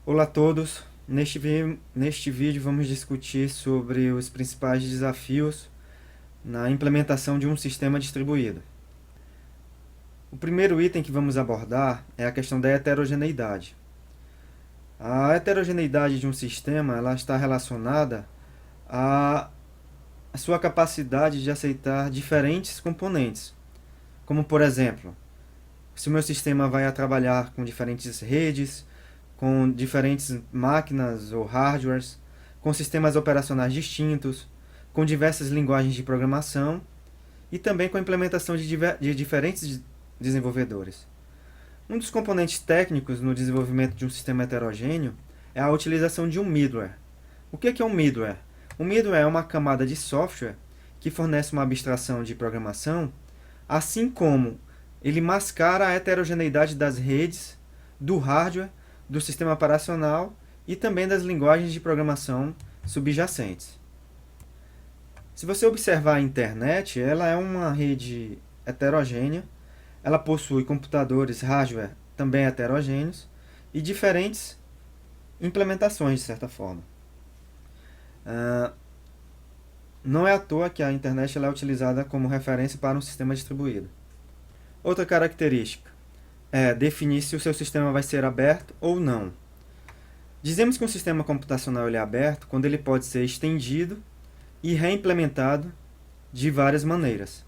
Olá a todos. Neste vídeo vamos discutir sobre os principais desafios na implementação de um sistema distribuído. O primeiro item que vamos abordar é a questão da heterogeneidade. A heterogeneidade de um sistema ela está relacionada à sua capacidade de aceitar diferentes componentes, como por exemplo, se o meu sistema vai trabalhar com diferentes redes, com diferentes máquinas ou hardwares, com sistemas operacionais distintos, com diversas linguagens de programação e também com a implementação de diferentes desenvolvedores. Um dos componentes técnicos no desenvolvimento de um sistema heterogêneo é a utilização de um middleware. O que é um middleware? Um middleware é uma camada de software que fornece uma abstração de programação, assim como ele mascara a heterogeneidade das redes, do hardware, do sistema operacional e também das linguagens de programação subjacentes. Se você observar a internet, ela é uma rede heterogênea, ela possui computadores, hardware também heterogêneos e diferentes implementações, de certa forma. Não é à toa que a internet ela é utilizada como referência para um sistema distribuído. Outra característica é definir se o seu sistema vai ser aberto ou não. Dizemos que um sistema computacional ele é aberto quando ele pode ser estendido e reimplementado de várias maneiras.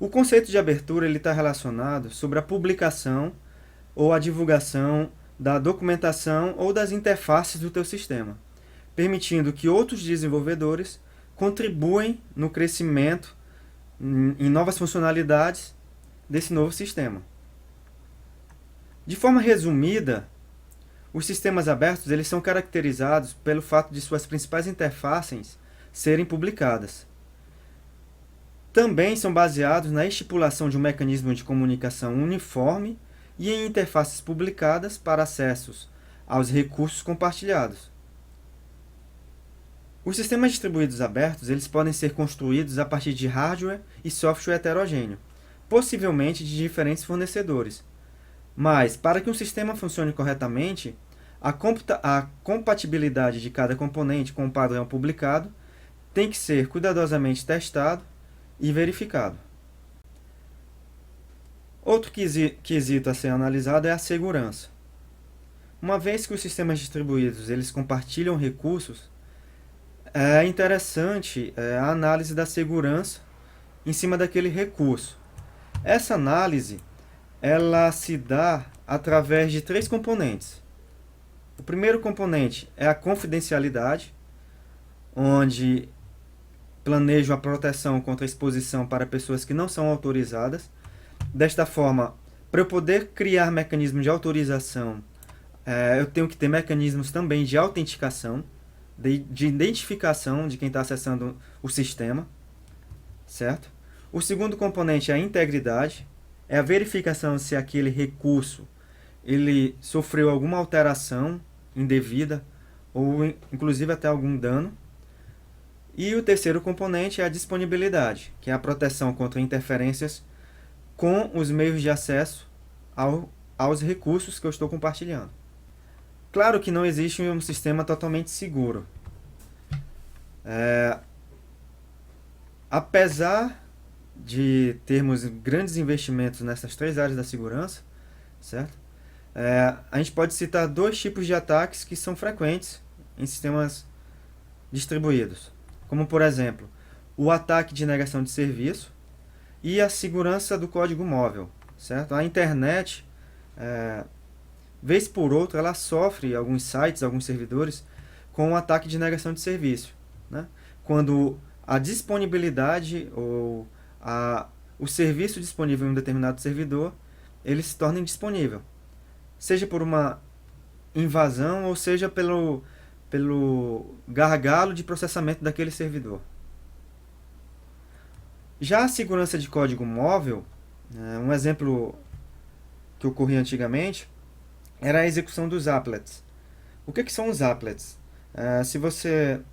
O conceito de abertura está relacionado sobre a publicação ou a divulgação da documentação ou das interfaces do teu sistema, permitindo que outros desenvolvedores contribuem no crescimento em novas funcionalidades desse novo sistema. De forma resumida, os sistemas abertos eles são caracterizados pelo fato de suas principais interfaces serem publicadas. Também são baseados na estipulação de um mecanismo de comunicação uniforme e em interfaces publicadas para acessos aos recursos compartilhados. Os sistemas distribuídos abertos eles podem ser construídos a partir de hardware e software heterogêneo, possivelmente de diferentes fornecedores. Mas, para que um sistema funcione corretamente, a compatibilidade de cada componente com o padrão publicado tem que ser cuidadosamente testado e verificado. Outro quesito a ser analisado é a segurança. Uma vez que os sistemas distribuídos eles compartilham recursos, é interessante a análise da segurança em cima daquele recurso. Essa análise ela se dá através de três componentes. O primeiro componente é a confidencialidade, onde planejo a proteção contra a exposição para pessoas que não são autorizadas. Desta forma, para eu poder criar mecanismos de autorização, eu tenho que ter mecanismos também de autenticação, de identificação de quem está acessando o sistema, certo? O segundo componente é a integridade, é a verificação se aquele recurso ele sofreu alguma alteração indevida ou inclusive até algum dano. E o terceiro componente é a disponibilidade, que é a proteção contra interferências com os meios de acesso aos recursos que eu estou compartilhando. Claro que não existe um sistema totalmente seguro. Apesar de termos grandes investimentos nessas três áreas da segurança, certo? A gente pode citar dois tipos de ataques que são frequentes em sistemas distribuídos, como por exemplo, o ataque de negação de serviço e a segurança do código móvel, certo? A internet, vez por outra, ela sofre alguns sites, alguns servidores, com um ataque de negação de serviço, né? Quando a disponibilidade ou o serviço disponível em um determinado servidor, ele se torna indisponível, seja por uma invasão ou seja pelo gargalo de processamento daquele servidor. Já a segurança de código móvel, um exemplo que ocorria antigamente, era a execução dos applets. O que são os applets? Se você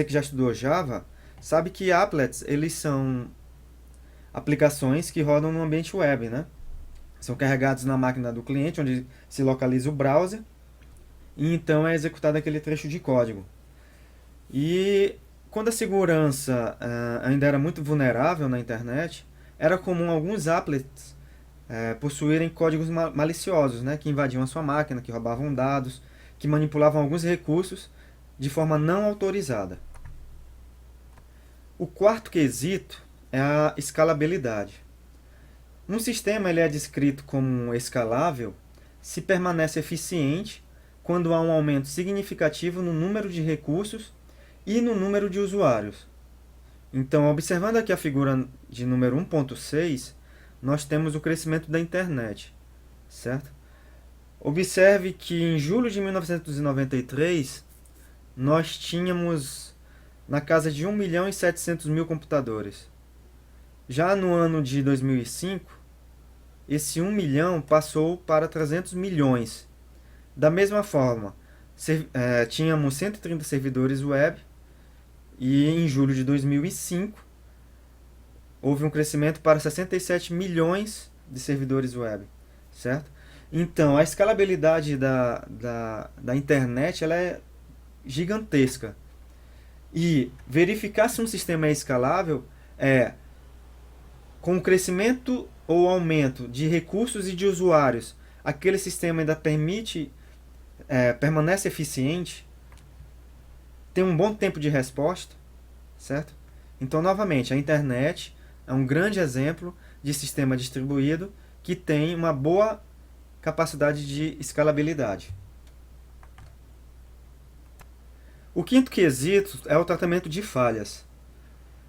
que já estudou Java, sabe que applets eles são aplicações que rodam no ambiente web, né? São carregados na máquina do cliente, onde se localiza o browser, e então é executado aquele trecho de código. E quando a segurança ainda era muito vulnerável na internet, era comum alguns applets possuírem códigos maliciosos, né, que invadiam a sua máquina, que roubavam dados, que manipulavam alguns recursos de forma não autorizada. O quarto quesito é a escalabilidade. Um sistema ele é descrito como escalável se permanece eficiente quando há um aumento significativo no número de recursos e no número de usuários. Então, observando aqui a figura de número 1.6, nós temos o crescimento da internet, certo? Observe que em julho de 1993, nós tínhamos na casa de 1.700.000 computadores. Já no ano de 2005, esse 1 milhão passou para 300 milhões. Da mesma forma, tínhamos 130 servidores web e em julho de 2005 houve um crescimento para 67 milhões de servidores web, certo? Então, a escalabilidade da internet ela é gigantesca. E verificar se um sistema é escalável é com o crescimento ou aumento de recursos e de usuários, aquele sistema ainda permanece eficiente, tem um bom tempo de resposta, certo? Então, novamente, a internet é um grande exemplo de sistema distribuído que tem uma boa capacidade de escalabilidade. O quinto quesito é o tratamento de falhas.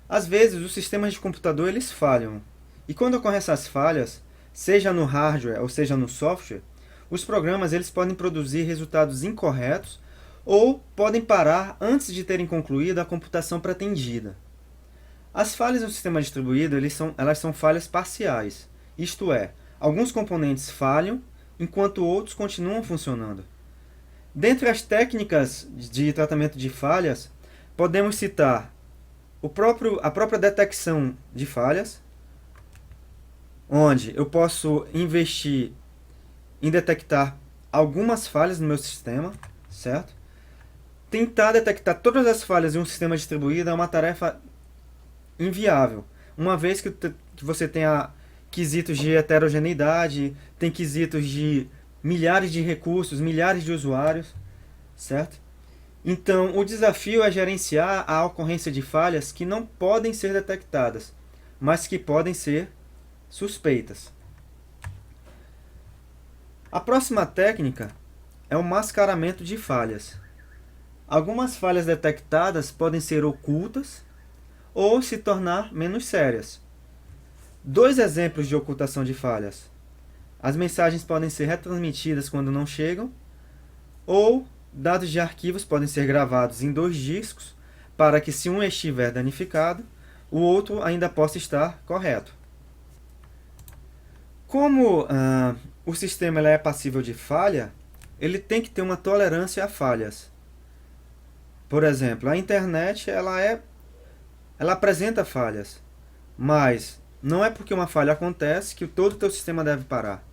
Às vezes, os sistemas de computador eles falham. E quando ocorrem essas falhas, seja no hardware ou seja no software, os programas eles podem produzir resultados incorretos ou podem parar antes de terem concluído a computação pretendida. As falhas no sistema distribuído elas são falhas parciais, isto é, alguns componentes falham enquanto outros continuam funcionando. Dentre as técnicas de tratamento de falhas, podemos citar a própria detecção de falhas, onde eu posso investir em detectar algumas falhas no meu sistema, certo? Tentar detectar todas as falhas em um sistema distribuído é uma tarefa inviável, uma vez que você tenha quesitos de heterogeneidade, tem quesitos de milhares de recursos, milhares de usuários, certo? Então, o desafio é gerenciar a ocorrência de falhas que não podem ser detectadas, mas que podem ser suspeitas. A próxima técnica é o mascaramento de falhas. Algumas falhas detectadas podem ser ocultas ou se tornar menos sérias. Dois exemplos de ocultação de falhas. As mensagens podem ser retransmitidas quando não chegam, ou dados de arquivos podem ser gravados em 2 discos para que, se um estiver danificado, o outro ainda possa estar correto. Como o sistema é passível de falha, ele tem que ter uma tolerância a falhas. Por exemplo, a internet ela apresenta falhas, mas não é porque uma falha acontece que todo o teu sistema deve parar.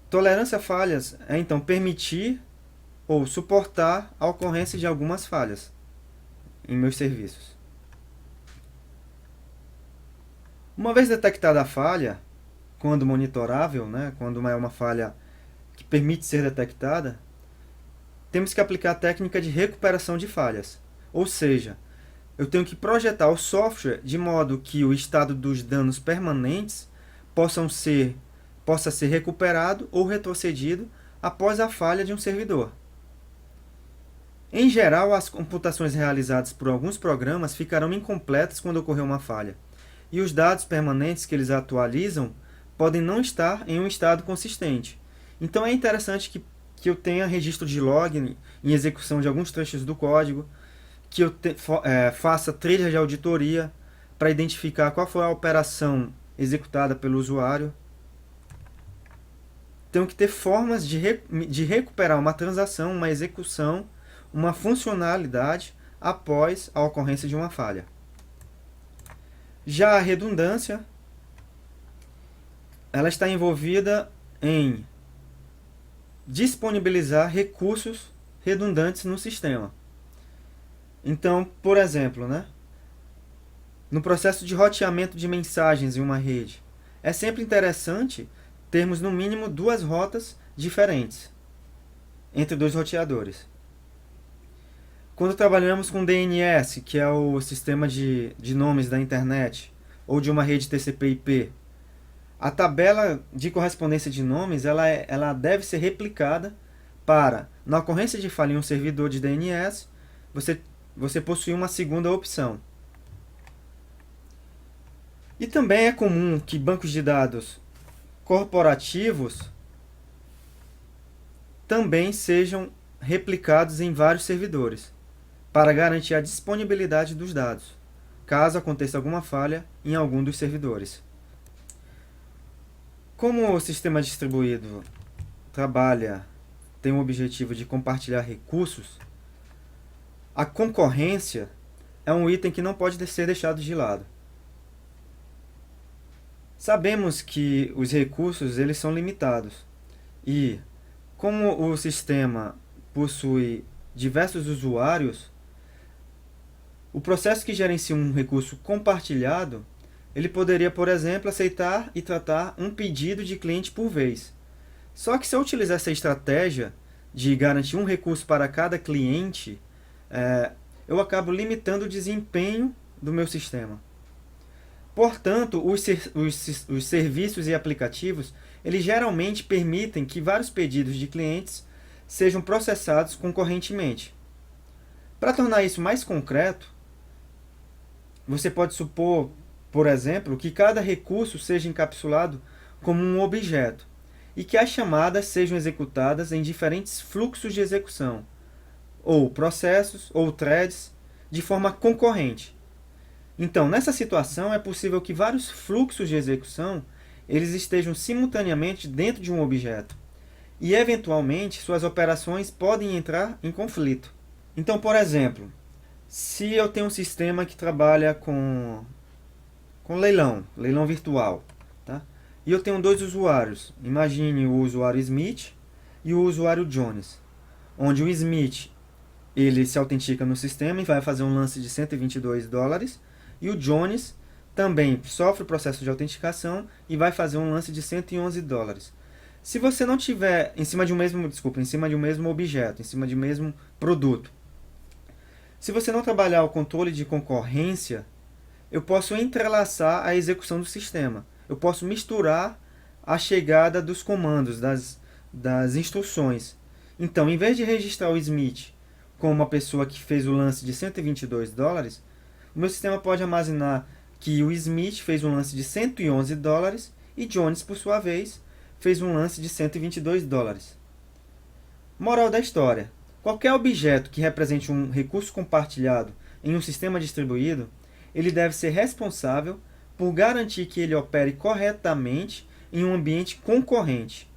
Tolerância a falhas é então permitir ou suportar a ocorrência de algumas falhas em meus serviços. Uma vez detectada a falha, quando monitorável, né, quando é uma falha que permite ser detectada, temos que aplicar a técnica de recuperação de falhas. Ou seja, eu tenho que projetar o software de modo que o estado dos danos permanentes possa ser recuperado ou retrocedido após a falha de um servidor. Em geral, as computações realizadas por alguns programas ficarão incompletas quando ocorrer uma falha, e os dados permanentes que eles atualizam podem não estar em um estado consistente. Então é interessante que eu tenha registro de log em execução de alguns trechos do código, que eu faça trilha de auditoria para identificar qual foi a operação executada pelo usuário. Tenho que ter formas de recuperar uma transação, uma execução, uma funcionalidade após a ocorrência de uma falha. Já a redundância, ela está envolvida em disponibilizar recursos redundantes no sistema. Então, por exemplo, no processo de roteamento de mensagens em uma rede, é sempre interessante termos no mínimo 2 rotas diferentes entre 2 roteadores. Quando trabalhamos com DNS, que é o sistema de nomes da internet, ou de uma rede TCP/IP, a tabela de correspondência de nomes ela deve ser replicada para, na ocorrência de falha em um servidor de DNS, você possuir uma segunda opção. E também é comum que bancos de dados corporativos também sejam replicados em vários servidores, para garantir a disponibilidade dos dados, caso aconteça alguma falha em algum dos servidores. Como o sistema distribuído tem o objetivo de compartilhar recursos, a concorrência é um item que não pode ser deixado de lado. Sabemos que os recursos eles são limitados e, como o sistema possui diversos usuários, o processo que gerencia um recurso compartilhado, ele poderia, por exemplo, aceitar e tratar um pedido de cliente por vez. Só que se eu utilizar essa estratégia de garantir um recurso para cada cliente, eu acabo limitando o desempenho do meu sistema. Portanto, os serviços e aplicativos, eles geralmente permitem que vários pedidos de clientes sejam processados concorrentemente. Para tornar isso mais concreto, você pode supor, por exemplo, que cada recurso seja encapsulado como um objeto e que as chamadas sejam executadas em diferentes fluxos de execução, ou processos, ou threads, de forma concorrente. Então, nessa situação, é possível que vários fluxos de execução eles estejam simultaneamente dentro de um objeto e, eventualmente, suas operações podem entrar em conflito. Então, por exemplo, se eu tenho um sistema que trabalha com leilão virtual, tá? E eu tenho 2 usuários, imagine o usuário Smith e o usuário Jones, onde o Smith ele se autentica no sistema e vai fazer um lance de $122, e o Jones também sofre o processo de autenticação e vai fazer um lance de $111. Se você não tiver em cima de um mesmo objeto, em cima de um mesmo produto, se você não trabalhar o controle de concorrência, eu posso entrelaçar a execução do sistema. Eu posso misturar a chegada dos comandos, das instruções. Então, em vez de registrar o Smith como uma pessoa que fez o lance de $122, o meu sistema pode armazenar que o Smith fez um lance de $111 e Jones, por sua vez, fez um lance de $122. Moral da história: qualquer objeto que represente um recurso compartilhado em um sistema distribuído, ele deve ser responsável por garantir que ele opere corretamente em um ambiente concorrente.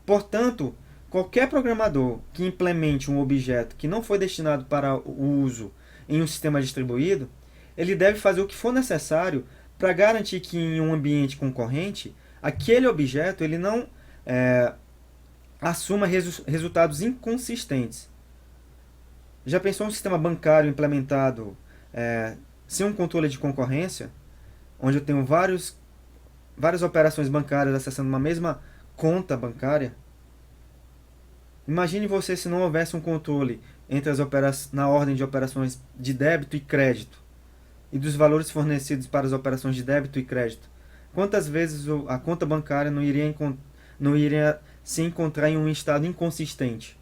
Portanto, qualquer programador que implemente um objeto que não foi destinado para o uso em um sistema distribuído, ele deve fazer o que for necessário para garantir que em um ambiente concorrente, aquele objeto ele não assuma resultados inconsistentes. Já pensou um sistema bancário implementado sem um controle de concorrência, onde eu tenho várias operações bancárias acessando uma mesma conta bancária? Imagine você se não houvesse um controle entre na ordem de operações de débito e crédito e dos valores fornecidos para as operações de débito e crédito. Quantas vezes a conta bancária não iria se encontrar em um estado inconsistente?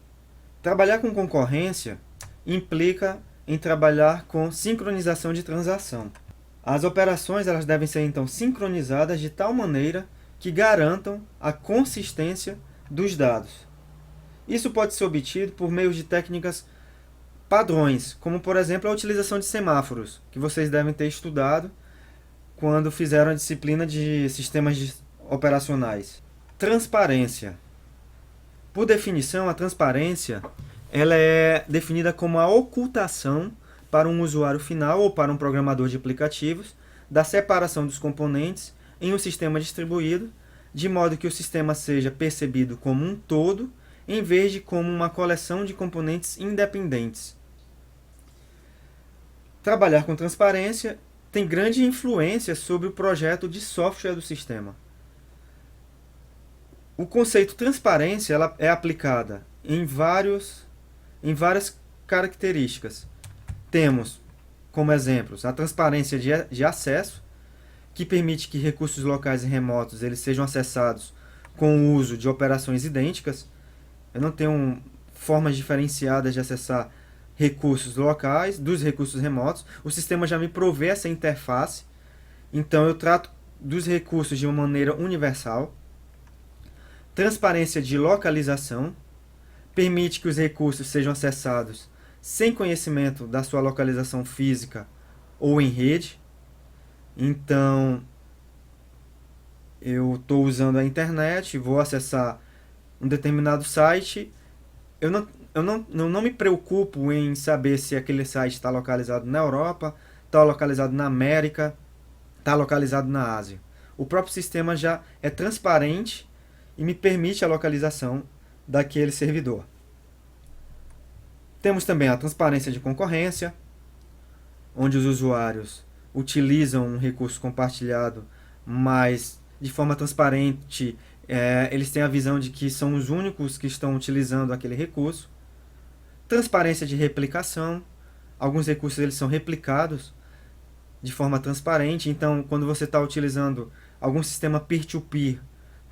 Trabalhar com concorrência implica em trabalhar com sincronização de transação. As operações elas devem ser então sincronizadas de tal maneira que garantam a consistência dos dados. Isso pode ser obtido por meio de técnicas padrões, como por exemplo a utilização de semáforos, que vocês devem ter estudado quando fizeram a disciplina de sistemas operacionais. Transparência. Por definição, a transparência ela é definida como a ocultação para um usuário final ou para um programador de aplicativos da separação dos componentes em um sistema distribuído, de modo que o sistema seja percebido como um todo em vez de como uma coleção de componentes independentes. Trabalhar com transparência tem grande influência sobre o projeto de software do sistema. O conceito transparência ela é aplicada em várias características. Temos, como exemplos, a transparência de acesso, que permite que recursos locais e remotos eles sejam acessados com o uso de operações idênticas. Eu não tenho formas diferenciadas de acessar recursos locais dos recursos remotos. O sistema já me provê essa interface, então eu trato dos recursos de uma maneira universal. Transparência de localização permite que os recursos sejam acessados sem conhecimento da sua localização física ou em rede. Então, eu estou usando a internet, vou acessar um determinado site, eu não me preocupo em saber se aquele site está localizado na Europa, está localizado na América, está localizado na Ásia. O próprio sistema já é transparente e me permite a localização daquele servidor. Temos também a transparência de concorrência, onde os usuários utilizam um recurso compartilhado, mas de forma transparente eles têm a visão de que são os únicos que estão utilizando aquele recurso. Transparência de replicação, alguns recursos eles são replicados de forma transparente, então quando você está utilizando algum sistema peer-to-peer,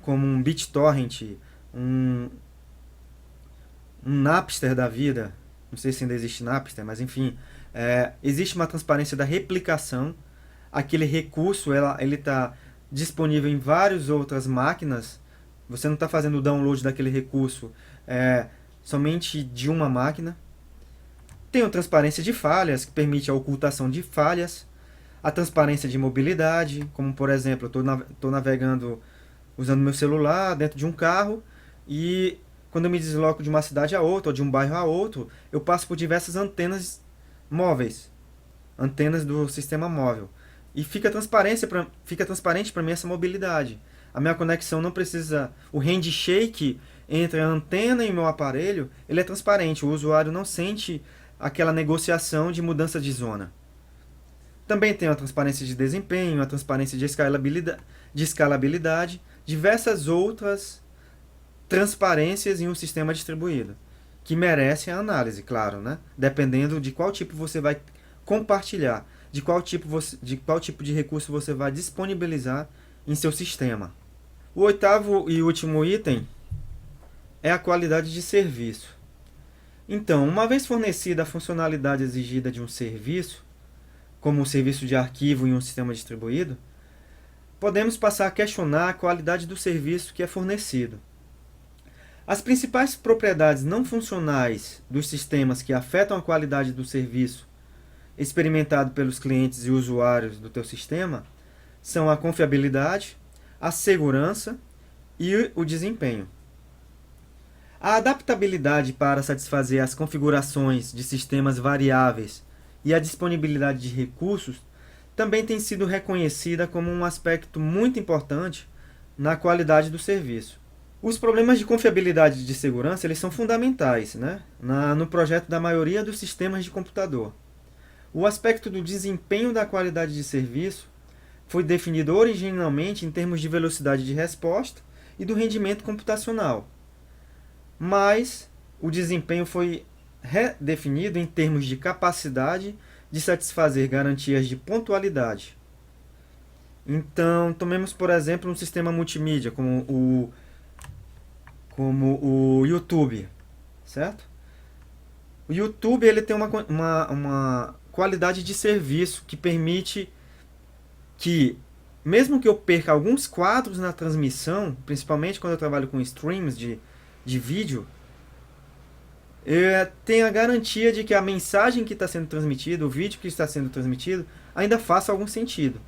como um BitTorrent, um Napster da vida, não sei se ainda existe Napster, mas enfim, existe uma transparência da replicação. Aquele recurso ele está disponível em várias outras máquinas. Você não está fazendo o download daquele recurso somente de uma máquina. Tem a transparência de falhas, que permite a ocultação de falhas. A transparência de mobilidade, como por exemplo, eu estou navegando usando meu celular dentro de um carro e quando eu me desloco de uma cidade a outra ou de um bairro a outro, eu passo por diversas antenas móveis, antenas do sistema móvel. E fica transparente para mim essa mobilidade. A minha conexão não precisa... O handshake entre a antena e o meu aparelho, ele é transparente. O usuário não sente aquela negociação de mudança de zona. Também tem a transparência de desempenho, a transparência de escalabilidade, diversas outras transparências em um sistema distribuído, que merecem a análise, claro, né? Dependendo de qual tipo você vai compartilhar, de qual tipo de recurso você vai disponibilizar em seu sistema. O oitavo e último item é a qualidade de serviço. Então, uma vez fornecida a funcionalidade exigida de um serviço, como o serviço de arquivo em um sistema distribuído, podemos passar a questionar a qualidade do serviço que é fornecido. As principais propriedades não funcionais dos sistemas que afetam a qualidade do serviço experimentado pelos clientes e usuários do teu sistema são a confiabilidade, a segurança e o desempenho. A adaptabilidade para satisfazer as configurações de sistemas variáveis e a disponibilidade de recursos também tem sido reconhecida como um aspecto muito importante na qualidade do serviço. Os problemas de confiabilidade e de segurança eles são fundamentais, né, no projeto da maioria dos sistemas de computador. O aspecto do desempenho da qualidade de serviço foi definido originalmente em termos de velocidade de resposta e do rendimento computacional, mas o desempenho foi redefinido em termos de capacidade de satisfazer garantias de pontualidade. Então, tomemos por exemplo um sistema multimídia como o YouTube, certo? O YouTube ele tem uma qualidade de serviço que permite que, mesmo que eu perca alguns quadros na transmissão, principalmente quando eu trabalho com streams de vídeo, eu tenho a garantia de que a mensagem que está sendo transmitida, o vídeo que está sendo transmitido, ainda faça algum sentido.